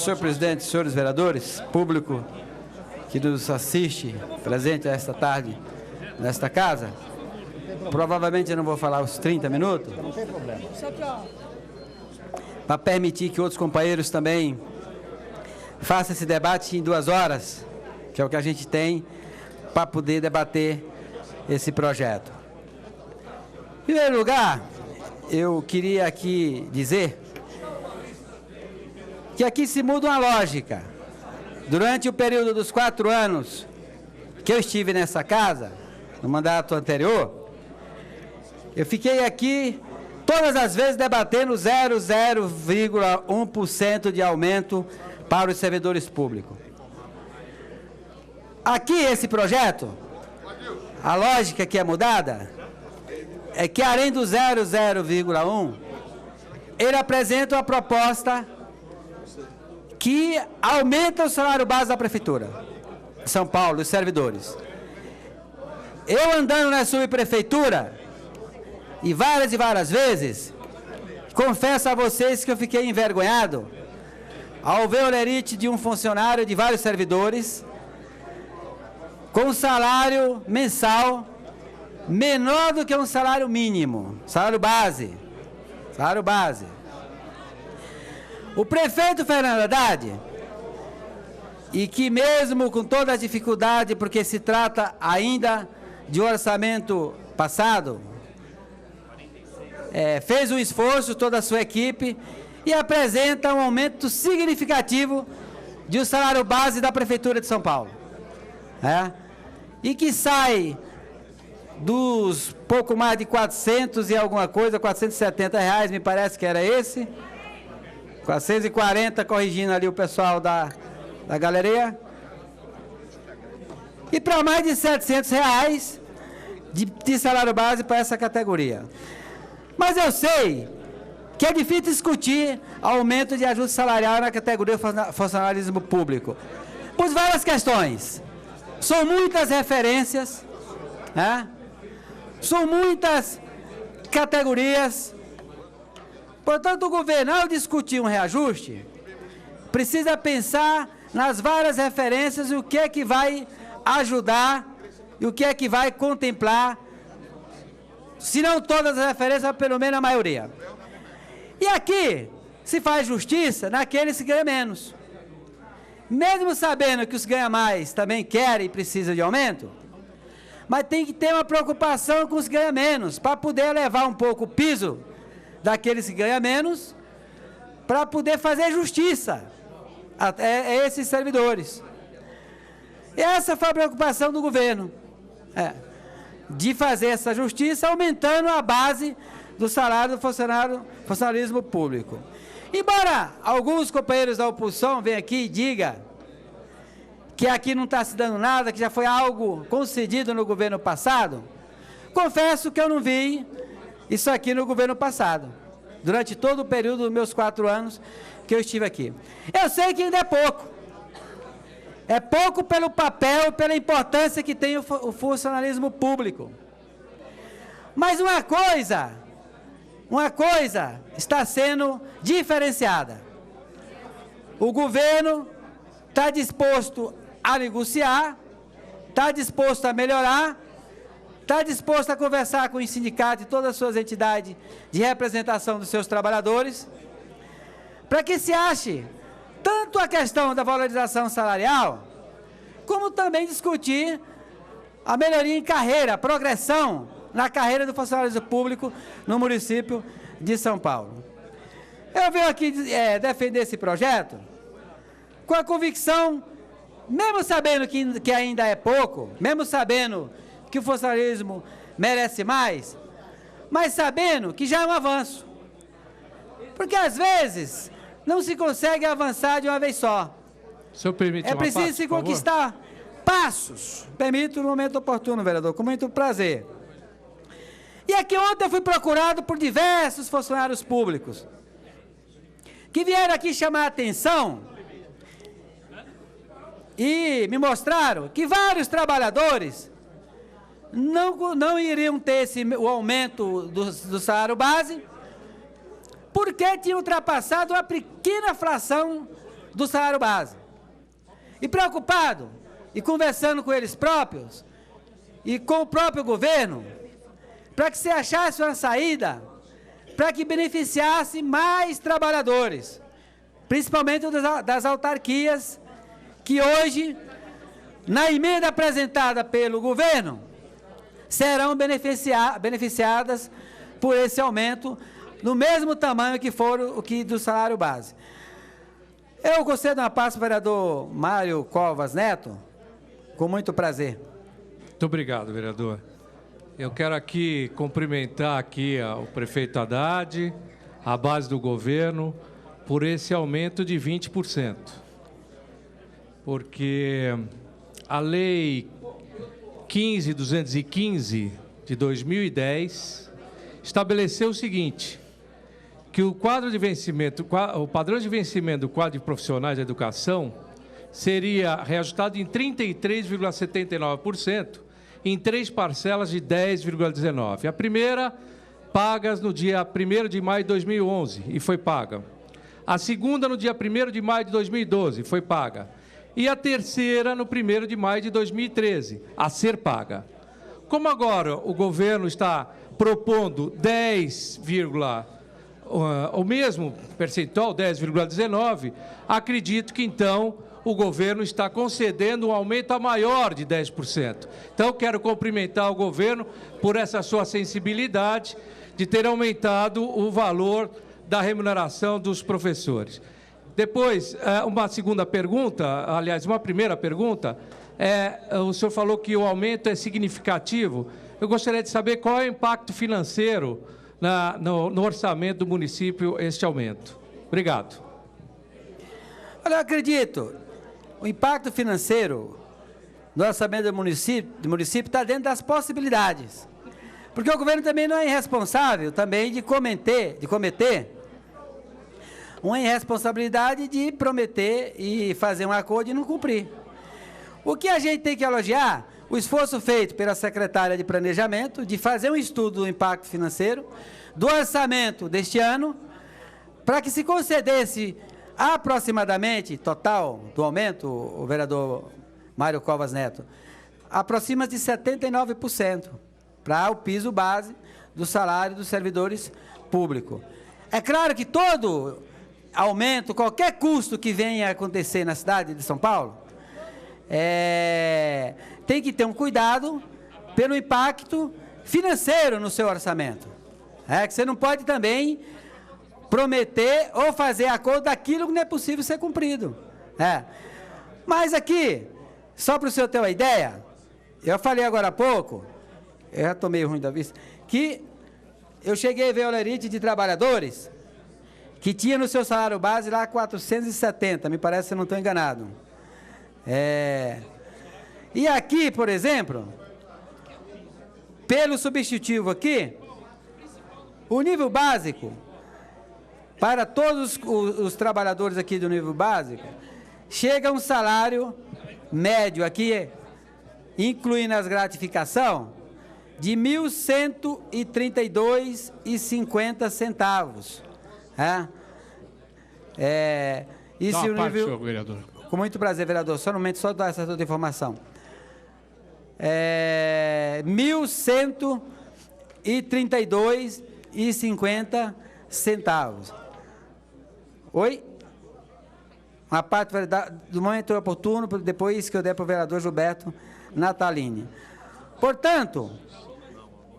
Senhor presidente, senhores vereadores, público que nos assiste, presente esta tarde nesta casa, provavelmente eu não vou falar os 30 minutos, para permitir que outros companheiros também façam esse debate em 2 horas, que é o que a gente tem para poder debater esse projeto. Em primeiro lugar, eu queria aqui dizer que aqui se muda uma lógica. Durante o período dos 4 anos que eu estive nessa casa, no mandato anterior, eu fiquei aqui todas as vezes debatendo 0,1% de aumento para os servidores públicos. Aqui, esse projeto, a lógica que é mudada é que, além do 0,1, ele apresenta uma proposta que aumenta o salário base da Prefeitura de São Paulo, dos servidores. Eu andando na subprefeitura, e várias vezes, confesso a vocês que eu fiquei envergonhado ao ver o lerite de um funcionário de vários servidores com salário mensal menor do que um salário mínimo, salário base. O prefeito Fernando Haddad, e que mesmo com toda a dificuldade, porque se trata ainda de um orçamento passado, fez um esforço, toda a sua equipe, e apresenta um aumento significativo de um salário base da Prefeitura de São Paulo. E que sai dos pouco mais de 400 e alguma coisa, R$470, me parece que era esse, 440, corrigindo ali o pessoal da galeria, e para mais de R$700 de salário base para essa categoria. Mas eu sei que é difícil discutir aumento de ajuste salarial na categoria funcionalismo público, por várias questões. São muitas referências, são muitas categorias. Portanto, o governo, ao discutir um reajuste, precisa pensar nas várias referências e o que é que vai ajudar e o que é que vai contemplar, se não todas as referências, mas pelo menos a maioria. E aqui se faz justiça naqueles que ganham menos. Mesmo sabendo que os que ganham mais também querem e precisam de aumento, mas tem que ter uma preocupação com os que ganham menos, para poder elevar um pouco o piso daqueles que ganham menos, para poder fazer justiça a esses servidores. E essa foi a preocupação do governo, de fazer essa justiça, aumentando a base do salário do funcionalismo público. Embora alguns companheiros da oposição venham aqui e digam que aqui não está se dando nada, que já foi algo concedido no governo passado, confesso que eu não vi isso aqui no governo passado, durante todo o período dos meus 4 anos que eu estive aqui. Eu sei que ainda é pouco. É pouco pelo papel, pela importância que tem o funcionalismo público. Mas uma coisa está sendo diferenciada. O governo está disposto a negociar, está disposto a melhorar, está disposto a conversar com os sindicatos e todas as suas entidades de representação dos seus trabalhadores, para que se ache tanto a questão da valorização salarial, como também discutir a melhoria em carreira, a progressão na carreira do funcionalismo público no município de São Paulo. Eu venho aqui defender esse projeto com a convicção, mesmo sabendo que ainda é pouco, mesmo sabendo que o funcionalismo merece mais, mas sabendo que já é um avanço. Porque, às vezes, não se consegue avançar de uma vez só. O senhor permite É preciso se conquistar passos. Permito no momento oportuno, vereador, com muito prazer. E aqui ontem eu fui procurado por diversos funcionários públicos que vieram aqui chamar a atenção e me mostraram que vários trabalhadores não iriam ter o aumento do salário base, porque tinha ultrapassado uma pequena fração do salário base. E preocupado, e conversando com eles próprios, e com o próprio governo, para que se achasse uma saída, para que beneficiasse mais trabalhadores, principalmente das autarquias, que hoje, na emenda apresentada pelo governo, serão beneficiadas por esse aumento, no mesmo tamanho que for o que do salário base. Eu gostaria de uma palavra para o vereador Mário Covas Neto, com muito prazer. Muito obrigado, vereador. Eu quero aqui cumprimentar aqui o prefeito Haddad, a base do governo, por esse aumento de 20%. Porque a Lei 15.215 de 2010 estabeleceu o seguinte, que o padrão de vencimento do quadro de profissionais da educação seria reajustado em 33,79% em 3 parcelas de 10,19%. A primeira, pagas no dia 1º de maio de 2011, e foi paga. A segunda, no dia 1º de maio de 2012, foi paga. E a terceira, no 1º de maio de 2013, a ser paga. Como agora o governo está propondo o mesmo percentual, 10,19%, acredito que, então, o governo está concedendo um aumento maior de 10%. Então, quero cumprimentar o governo por essa sua sensibilidade de ter aumentado o valor da remuneração dos professores. Depois, uma segunda pergunta, aliás, uma primeira pergunta, o senhor falou que o aumento é significativo. Eu gostaria de saber qual é o impacto financeiro no orçamento do município este aumento. Obrigado. Olha, eu acredito, o impacto financeiro do orçamento do município está dentro das possibilidades. Porque o governo também não é irresponsável também de cometer uma irresponsabilidade de prometer e fazer um acordo e não cumprir. O que a gente tem que elogiar, o esforço feito pela secretária de Planejamento de fazer um estudo do impacto financeiro do orçamento deste ano, para que se concedesse aproximadamente, total do aumento, o vereador Mário Covas Neto, aproxima de 79% para o piso base do salário dos servidores públicos. É claro que todo aumento, qualquer custo que venha a acontecer na cidade de São Paulo, tem que ter um cuidado pelo impacto financeiro no seu orçamento. Que você não pode também prometer ou fazer acordo daquilo que não é possível ser cumprido. Mas aqui, só para o senhor ter uma ideia, eu falei agora há pouco, eu já estou meio ruim da vista, que eu cheguei a ver o lerite de trabalhadores que tinha no seu salário base lá 470, me parece que eu não estou enganado. E aqui, por exemplo, pelo substitutivo aqui, o nível básico, para todos os trabalhadores aqui do nível básico, chega a um salário médio aqui, incluindo as gratificações, de R$ 1.132,50. Isso é o nível... Senhor vereador. Com muito prazer, vereador. Somente só dar essa outra informação. R$ 1.132,50. Oi? Uma parte do momento oportuno, depois que eu der para o vereador Gilberto Natalini. Portanto,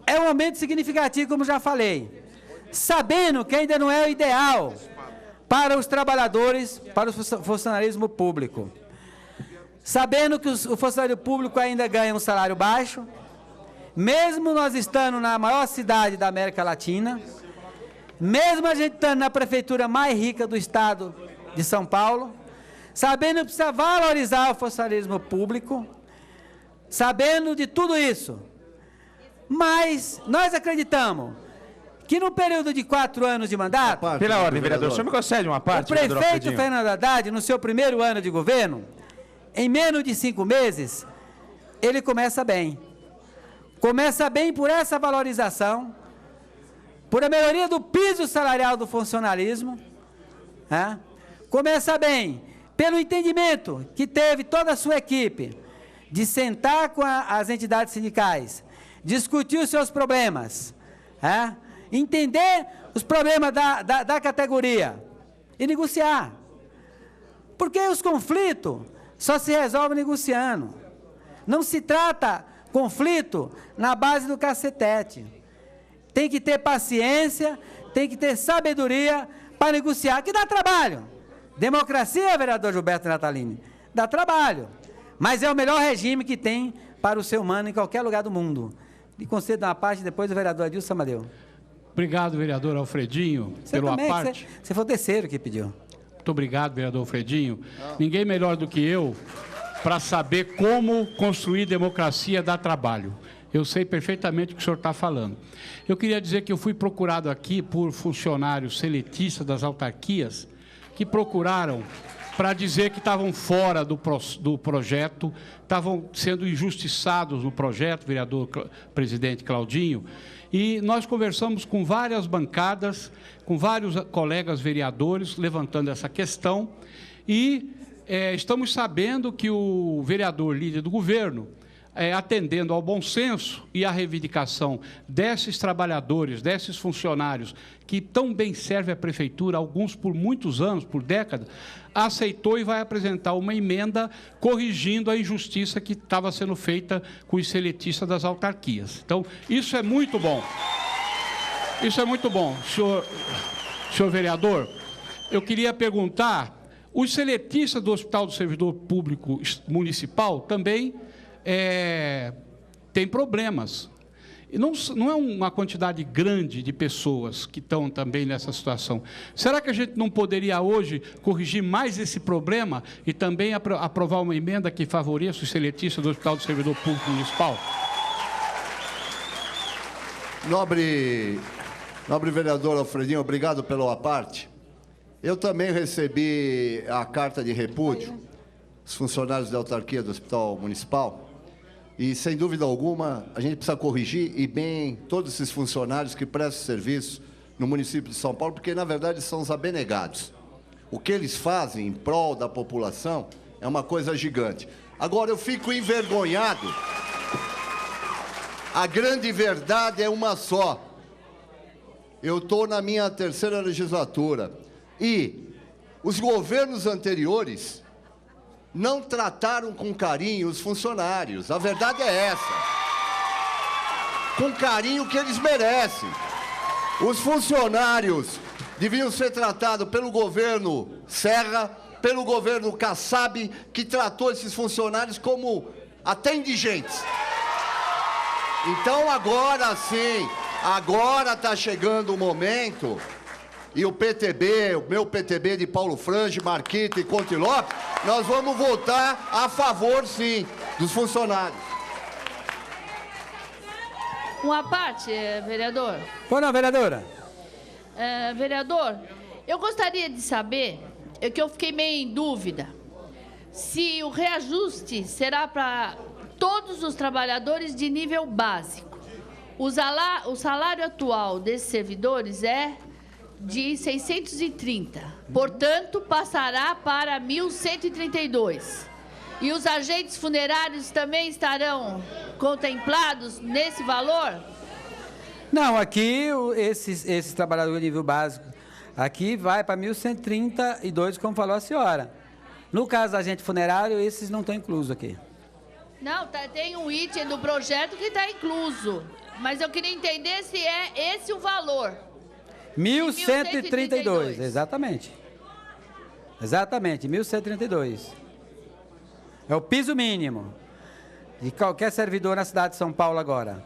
é um aumento significativo, como já falei, sabendo que ainda não é o ideal para os trabalhadores, para o funcionalismo público. Sabendo que o funcionário público ainda ganha um salário baixo, mesmo nós estando na maior cidade da América Latina, mesmo a gente estando na prefeitura mais rica do estado de São Paulo, sabendo que precisa valorizar o funcionalismo público, sabendo de tudo isso, mas nós acreditamos que no período de 4 anos de mandato... Pela ordem, vereador, o senhor me concede uma parte? O prefeito Fernando Haddad, no seu primeiro ano de governo, em menos de 5 meses, ele começa bem. Começa bem por essa valorização, por a melhoria do piso salarial do funcionalismo, começa bem pelo entendimento que teve toda a sua equipe, de sentar com as entidades sindicais, discutir os seus problemas, entender os problemas da categoria e negociar. Porque os conflitos só se resolvem negociando. Não se trata conflito na base do cacetete. Tem que ter paciência, tem que ter sabedoria para negociar, que dá trabalho. Democracia, vereador Gilberto Natalini, dá trabalho. Mas é o melhor regime que tem para o ser humano em qualquer lugar do mundo. E concedo uma parte, depois o vereador Adilson Amadeu. Obrigado, vereador Alfredinho, pelo a parte. Você foi o terceiro que pediu. Muito obrigado, vereador Alfredinho. Ninguém melhor do que eu para saber como construir democracia dá trabalho. Eu sei perfeitamente o que o senhor está falando. Eu queria dizer que eu fui procurado aqui por funcionários seletistas das autarquias que procuraram para dizer que estavam fora do projeto, estavam sendo injustiçados no projeto, vereador presidente Claudinho, e nós conversamos com várias bancadas, com vários colegas vereadores, levantando essa questão, e estamos sabendo que o vereador líder do governo, atendendo ao bom senso e à reivindicação desses trabalhadores, desses funcionários, que tão bem servem à prefeitura, alguns por muitos anos, por décadas, aceitou e vai apresentar uma emenda corrigindo a injustiça que estava sendo feita com os seletistas das autarquias. Então, isso é muito bom. Isso é muito bom. Senhor vereador, eu queria perguntar, os seletistas do Hospital do Servidor Público Municipal também tem problemas. E não é uma quantidade grande de pessoas que estão também nessa situação. Será que a gente não poderia hoje corrigir mais esse problema e também aprovar uma emenda que favoreça os seletistas do Hospital do Servidor Público Municipal? Nobre vereador Alfredinho, obrigado pela parte. Eu também recebi a carta de repúdio dos funcionários da autarquia do Hospital Municipal. E, sem dúvida alguma, a gente precisa corrigir e bem todos esses funcionários que prestam serviço no município de São Paulo, porque, na verdade, são os abnegados. O que eles fazem em prol da população é uma coisa gigante. Agora, eu fico envergonhado. A grande verdade é uma só. Eu estou na minha terceira legislatura e os governos anteriores não trataram com carinho os funcionários. A verdade é essa. Com carinho que eles merecem. Os funcionários deviam ser tratados pelo governo Serra, pelo governo Kassab, que tratou esses funcionários como até indigentes. Então, agora sim, agora está chegando o momento, e o PTB, o meu PTB de Paulo Frange, Marquito e Conte Lopes, nós vamos votar a favor, sim, dos funcionários. Uma parte, vereador. Pois não, vereadora. Vereador, eu gostaria de saber, que eu fiquei meio em dúvida, se o reajuste será para todos os trabalhadores de nível básico. O salário atual desses servidores é de 630, portanto, passará para 1.132. E os agentes funerários também estarão contemplados nesse valor? Não, aqui esses trabalhadores de nível básico, aqui vai para 1.132, como falou a senhora. No caso do agente funerário, esses não estão inclusos aqui. Não, tem um item do projeto que está incluso, mas eu queria entender se é esse o valor. 1.132, exatamente. Exatamente, 1.132. É o piso mínimo de qualquer servidor na cidade de São Paulo agora.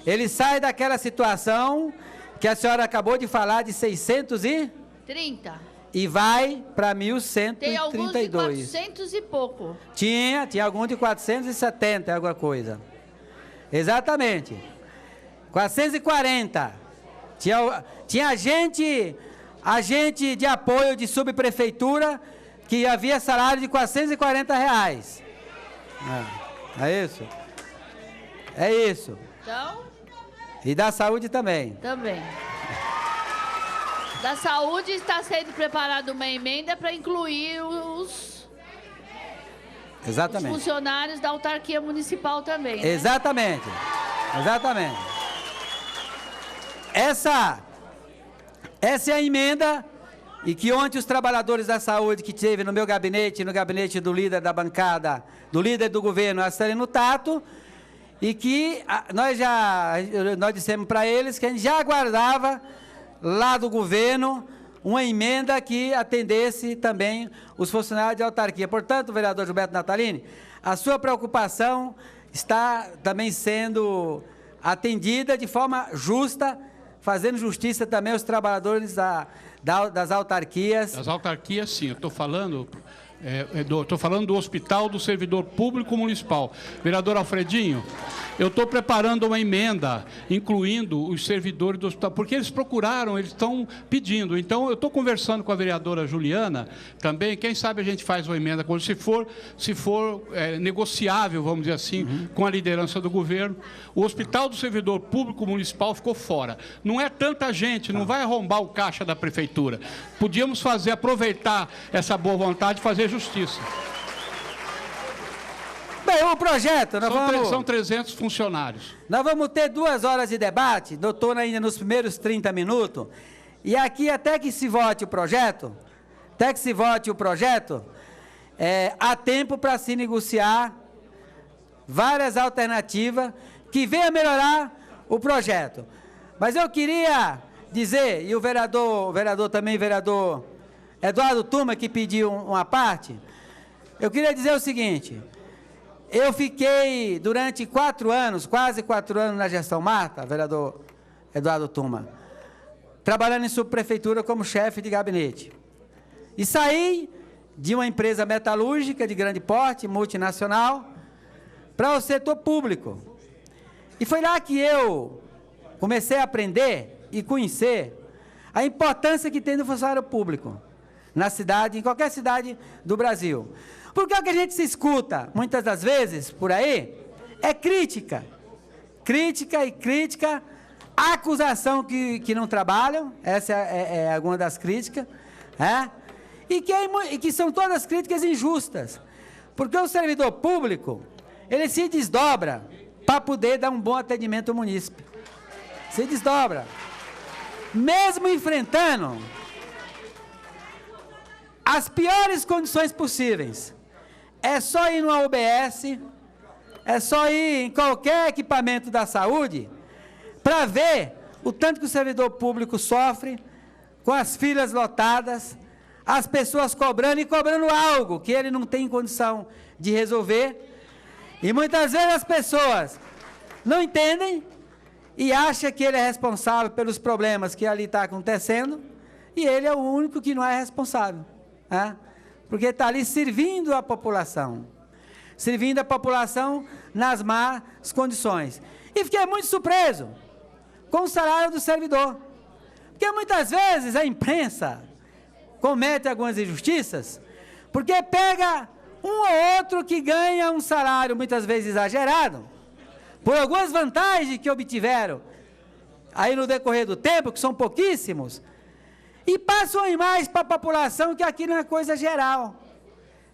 Ele sai daquela situação que a senhora acabou de falar de 630 e vai para 1.132. Tem alguns de 400 e pouco. Tinha algum de 470, alguma coisa. Exatamente. 440. Tinha agente de apoio de subprefeitura que havia salário de R$440. É isso? É isso. Então? E da saúde também. Também. da Saúde está sendo preparada uma emenda para incluir os funcionários da autarquia municipal também, né? Exatamente. Exatamente. Essa é a emenda, e que ontem os trabalhadores da saúde que teve no meu gabinete, no gabinete do líder da bancada, do líder do governo, Astarino Tato, e que nós dissemos para eles que a gente já aguardava lá do governo uma emenda que atendesse também os funcionários de autarquia. Portanto, vereador Gilberto Natalini, a sua preocupação está também sendo atendida de forma justa, fazendo justiça também aos trabalhadores das autarquias. Das autarquias, sim. Eu estou falando... Estou falando do Hospital do Servidor Público Municipal. Vereador Alfredinho, eu estou preparando uma emenda, incluindo os servidores do hospital, porque eles procuraram, eles estão pedindo. Então, eu estou conversando com a vereadora Juliana também, quem sabe a gente faz uma emenda, se for negociável, vamos dizer assim, com a liderança do governo. O Hospital do Servidor Público Municipal ficou fora. Não é tanta gente, não vai arrombar o caixa da prefeitura. Podíamos aproveitar essa boa vontade e fazer justiça. Bem, o projeto... São 300 funcionários. Nós vamos ter 2 horas de debate, doutor, ainda nos primeiros 30 minutos, e aqui até que se vote o projeto, há tempo para se negociar várias alternativas que venham melhorar o projeto. Mas eu queria dizer, e o vereador Eduardo Tuma, que pediu uma parte, eu queria dizer o seguinte: eu fiquei durante 4 anos, quase 4 anos na gestão Marta, vereador Eduardo Tuma, trabalhando em subprefeitura como chefe de gabinete. E saí de uma empresa metalúrgica de grande porte, multinacional, para o setor público. E foi lá que eu comecei a aprender e conhecer a importância que tem do funcionário público na cidade, em qualquer cidade do Brasil. Porque o que a gente se escuta, muitas das vezes, por aí, é crítica. Crítica, acusação que não trabalham, essa é alguma das críticas, e que são todas críticas injustas. Porque o servidor público, ele se desdobra para poder dar um bom atendimento ao munícipe. Se desdobra. Mesmo enfrentando as piores condições possíveis. É só ir no UBS, é só ir em qualquer equipamento da saúde para ver o tanto que o servidor público sofre com as filas lotadas, as pessoas cobrando algo que ele não tem condição de resolver. E muitas vezes as pessoas não entendem e acham que ele é responsável pelos problemas que ali está acontecendo, e ele é o único que não é responsável. Porque está ali servindo a população nas más condições. E fiquei muito surpreso com o salário do servidor, porque muitas vezes a imprensa comete algumas injustiças, porque pega um ou outro que ganha um salário muitas vezes exagerado, por algumas vantagens que obtiveram aí no decorrer do tempo, que são pouquíssimos, e passam a imagem para a população que aqui não é coisa geral,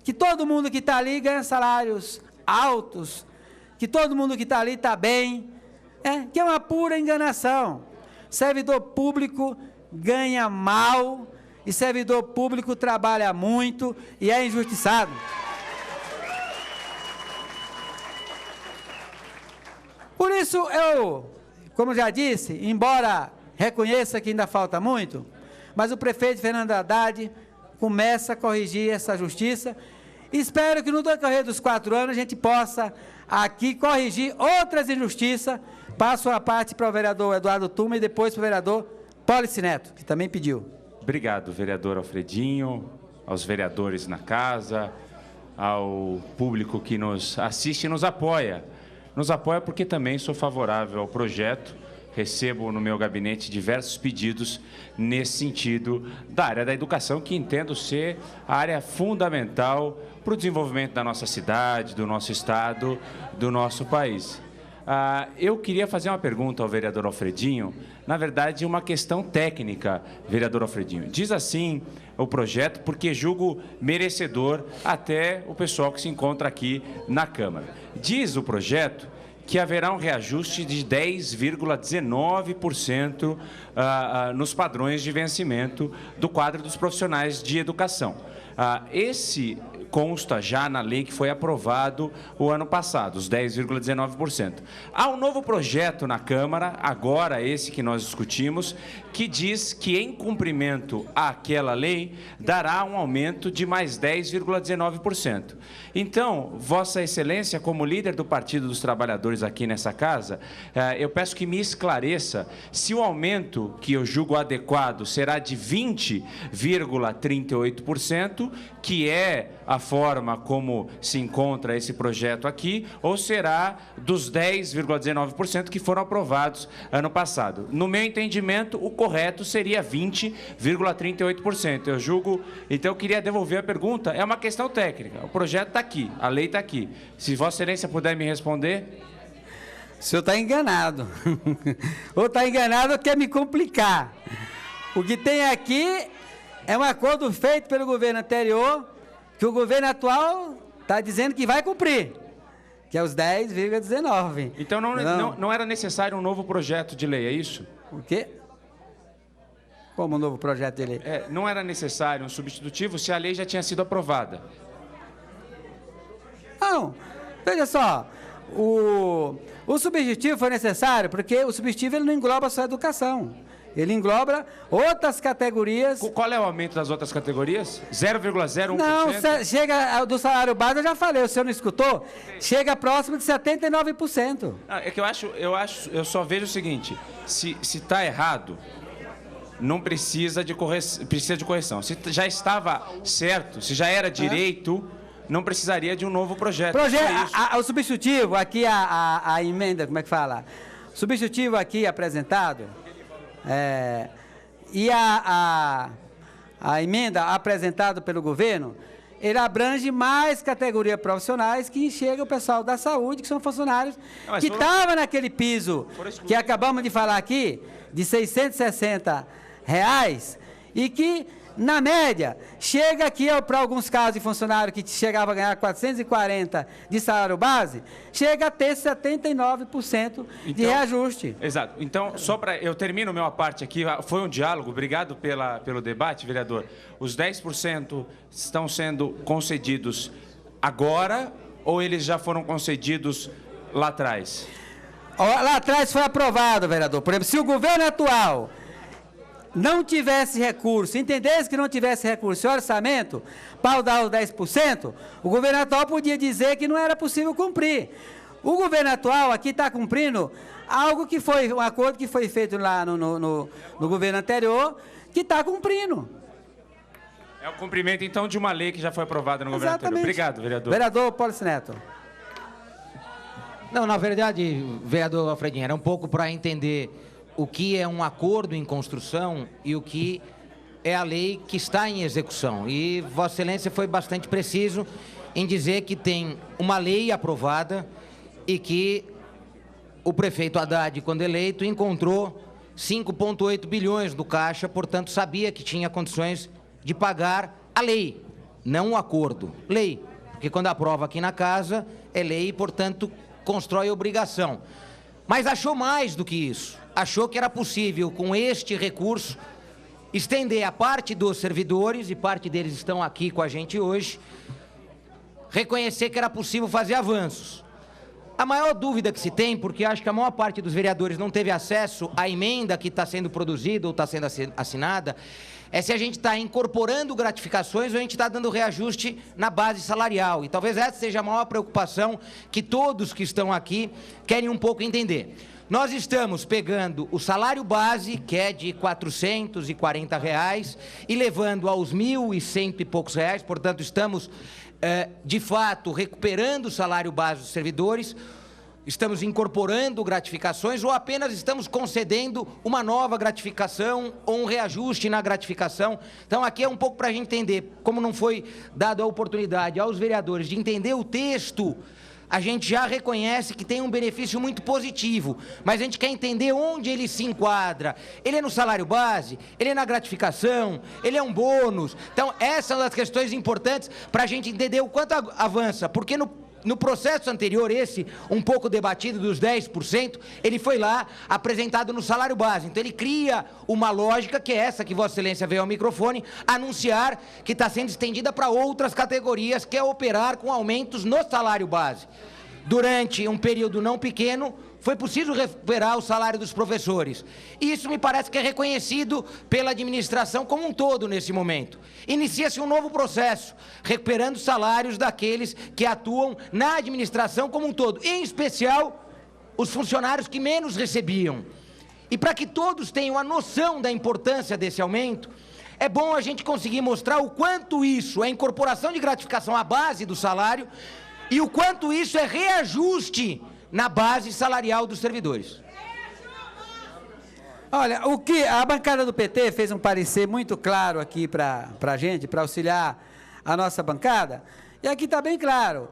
que todo mundo que está ali ganha salários altos, que todo mundo que está ali está bem, que é uma pura enganação. Servidor público ganha mal, e servidor público trabalha muito e é injustiçado. Por isso, eu, como já disse, embora reconheça que ainda falta muito, mas o prefeito Fernando Haddad começa a corrigir essa justiça. Espero que no decorrer dos 4 anos a gente possa aqui corrigir outras injustiças. Passo a parte para o vereador Eduardo Tuma e depois para o vereador Pólice Neto, que também pediu. Obrigado, vereador Alfredinho, aos vereadores na casa, ao público que nos assiste e nos apoia. Nos apoia porque também sou favorável ao projeto. Recebo no meu gabinete diversos pedidos nesse sentido da área da educação, que entendo ser a área fundamental para o desenvolvimento da nossa cidade, do nosso estado, do nosso país. Eu queria fazer uma pergunta ao vereador Alfredinho, na verdade, uma questão técnica, vereador Alfredinho. Diz assim o projeto, porque julgo merecedor até o pessoal que se encontra aqui na Câmara. Diz o projeto que haverá um reajuste de 10,19% nos padrões de vencimento do quadro dos profissionais de educação. Esse consta já na lei que foi aprovado o ano passado, os 10,19%. Há um novo projeto na Câmara, agora esse que nós discutimos, que diz que, em cumprimento àquela lei, dará um aumento de mais 10,19%. Então, Vossa Excelência, como líder do Partido dos Trabalhadores aqui nessa casa, eu peço que me esclareça se o aumento que eu julgo adequado será de 20,38%, que é a forma como se encontra esse projeto aqui, ou será dos 10,19% que foram aprovados ano passado. No meu entendimento, o correto seria 20,38%. Eu julgo, então eu queria devolver a pergunta, é uma questão técnica, o projeto está aqui, a lei está aqui. Se Vossa Excelência puder me responder. O senhor está enganado. Ou está enganado ou quer me complicar. O que tem aqui é um acordo feito pelo governo anterior, que o governo atual está dizendo que vai cumprir, que é os 10,19%. Então não era necessário um novo projeto de lei, é isso? O quê? Como um novo projeto de lei? Não era necessário um substitutivo se a lei já tinha sido aprovada. Não, veja só, o substitutivo foi necessário porque o substitutivo ele não engloba só a educação. Ele engloba outras categorias. Qual é o aumento das outras categorias? 0,01%? Não, chega do salário base, eu já falei, o senhor não escutou? Chega próximo de 79%. É que eu só vejo o seguinte, se está errado, não precisa de correção. Se já estava certo, se já era direito, não precisaria de um novo projeto. O substitutivo, aqui a emenda, como é que fala? O substitutivo aqui apresentado... e a emenda apresentada pelo governo, ele abrange mais categorias profissionais que enxerga o pessoal da saúde, que são funcionários que estavam naquele piso que acabamos de falar aqui, de R$660, e que, na média, chega aqui, para alguns casos de funcionário que chegava a ganhar 440 de salário base, chega a ter 79% de reajuste. Exato. Então, eu termino minha parte aqui, foi um diálogo, obrigado pelo debate, vereador. Os 10% estão sendo concedidos agora ou eles já foram concedidos lá atrás? Lá atrás foi aprovado, vereador. Por exemplo, se o governo atual não tivesse recurso, entendesse que não tivesse recurso e orçamento para dar os 10%, o governo atual podia dizer que não era possível cumprir. O governo atual aqui está cumprindo algo que foi, um acordo que foi feito lá no governo anterior, que está cumprindo. É o cumprimento, então, de uma lei que já foi aprovada no governo anterior. Obrigado, vereador. Vereador Pólice Neto. Não, na verdade, vereador Alfredinho, era um pouco para entender o que é um acordo em construção e o que é a lei que está em execução. E Vossa Excelência foi bastante preciso em dizer que tem uma lei aprovada e que o prefeito Haddad, quando eleito, encontrou 5,8 bilhões do caixa, portanto, sabia que tinha condições de pagar a lei, não o acordo. Lei, porque quando aprova aqui na casa, é lei e, portanto, constrói obrigação. Mas achou mais do que isso. Achou que era possível, com este recurso, estender a parte dos servidores, e parte deles estão aqui com a gente hoje, reconhecer que era possível fazer avanços. A maior dúvida que se tem, porque acho que a maior parte dos vereadores não teve acesso à emenda que está sendo produzida ou está sendo assinada, é se a gente está incorporando gratificações ou a gente está dando reajuste na base salarial. E talvez essa seja a maior preocupação que todos que estão aqui querem um pouco entender. Nós estamos pegando o salário base, que é de R$ 440, e levando aos 1.100 e poucos reais, portanto, estamos, de fato, recuperando o salário base dos servidores, estamos incorporando gratificações ou apenas estamos concedendo uma nova gratificação ou um reajuste na gratificação. Então, aqui é um pouco para a gente entender, como não foi dado a oportunidade aos vereadores de entender o texto a gente já reconhece que tem um benefício muito positivo, mas a gente quer entender onde ele se enquadra. Ele é no salário base? Ele é na gratificação? Ele é um bônus? Então, essas são as questões importantes para a gente entender o quanto avança, porque no processo anterior, esse um pouco debatido dos 10%, ele foi lá apresentado no salário base. Então ele cria uma lógica que é essa que Vossa Excelência veio ao microfone anunciar que está sendo estendida para outras categorias, que é operar com aumentos no salário base. Durante um período não pequeno, foi possível recuperar o salário dos professores. E isso me parece que é reconhecido pela administração como um todo nesse momento. Inicia-se um novo processo, recuperando salários daqueles que atuam na administração como um todo, em especial os funcionários que menos recebiam. E para que todos tenham a noção da importância desse aumento, é bom a gente conseguir mostrar o quanto isso é incorporação de gratificação à base do salário e o quanto isso é reajuste na base salarial dos servidores. Olha, o que a bancada do PT fez um parecer muito claro aqui para a gente, para auxiliar a nossa bancada, e aqui está bem claro,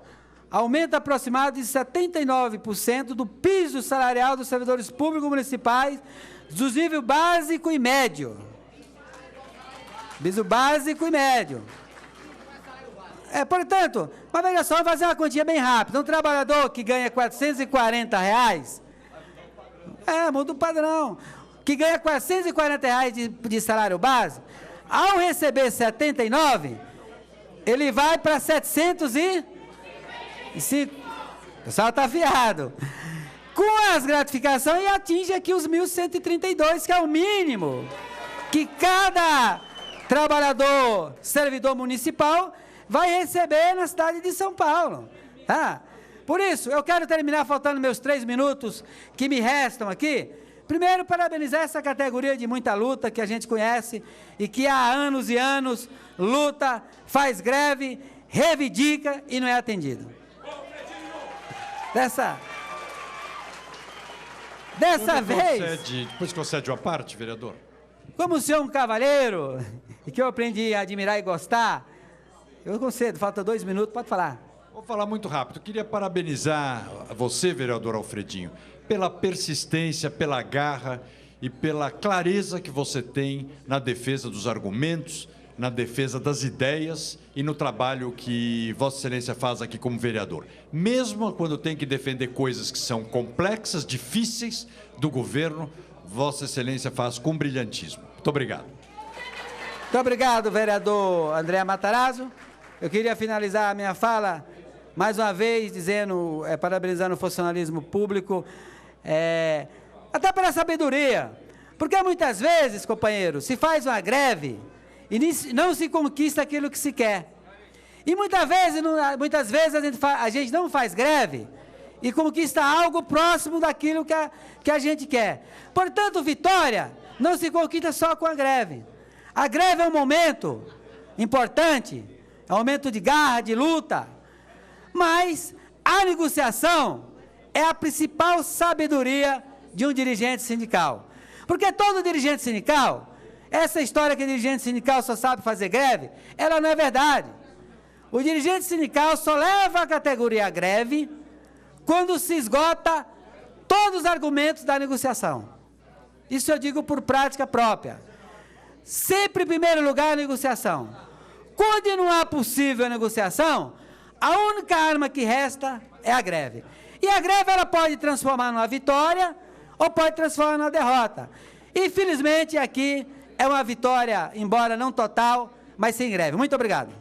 aumento aproximado de 79% do piso salarial dos servidores públicos municipais dos níveis básico e médio. Piso básico e médio. Portanto, mas veja só, vamos fazer uma continha bem rápida. Um trabalhador que ganha R$440, muda o padrão, que ganha R$440 de salário base, ao receber 79, ele vai para 705. O pessoal está afiado. Com as gratificações, e atinge aqui os 1.132, que é o mínimo que cada trabalhador, servidor municipal, vai receber na cidade de São Paulo, tá? Por isso, eu quero terminar faltando meus 3 minutos que me restam aqui. Primeiro, parabenizar essa categoria de muita luta que a gente conhece e que há anos e anos luta, faz greve, reivindica e não é atendido. Dessa vez... Depois concede uma parte, vereador. Como o senhor é um cavalheiro, e que eu aprendi a admirar e gostar, eu concedo, falta 2 minutos, pode falar. Vou falar muito rápido. Queria parabenizar você, vereador Alfredinho, pela persistência, pela garra e pela clareza que você tem na defesa dos argumentos, na defesa das ideias e no trabalho que Vossa Excelência faz aqui como vereador. Mesmo quando tem que defender coisas que são complexas, difíceis do governo, Vossa Excelência faz com brilhantismo. Muito obrigado. Muito obrigado, vereador André Matarazzo. Eu queria finalizar a minha fala, mais uma vez, dizendo, parabenizando o funcionalismo público, até pela sabedoria, porque muitas vezes, companheiros, se faz uma greve e não se conquista aquilo que se quer. E muitas vezes a gente não faz greve e conquista algo próximo daquilo que a gente quer. Portanto, vitória não se conquista só com a greve. A greve é um momento importante, é um momento de garra, de luta, mas a negociação é a principal sabedoria de um dirigente sindical. Porque todo dirigente sindical, essa história que o dirigente sindical só sabe fazer greve, ela não é verdade. O dirigente sindical só leva a categoria à greve quando se esgota todos os argumentos da negociação. Isso eu digo por prática própria. Sempre em primeiro lugar a negociação. Quando não há possível a negociação, a única arma que resta é a greve. E a greve ela pode transformar numa vitória ou pode transformar numa derrota. Infelizmente aqui é uma vitória, embora não total, mas sem greve. Muito obrigado.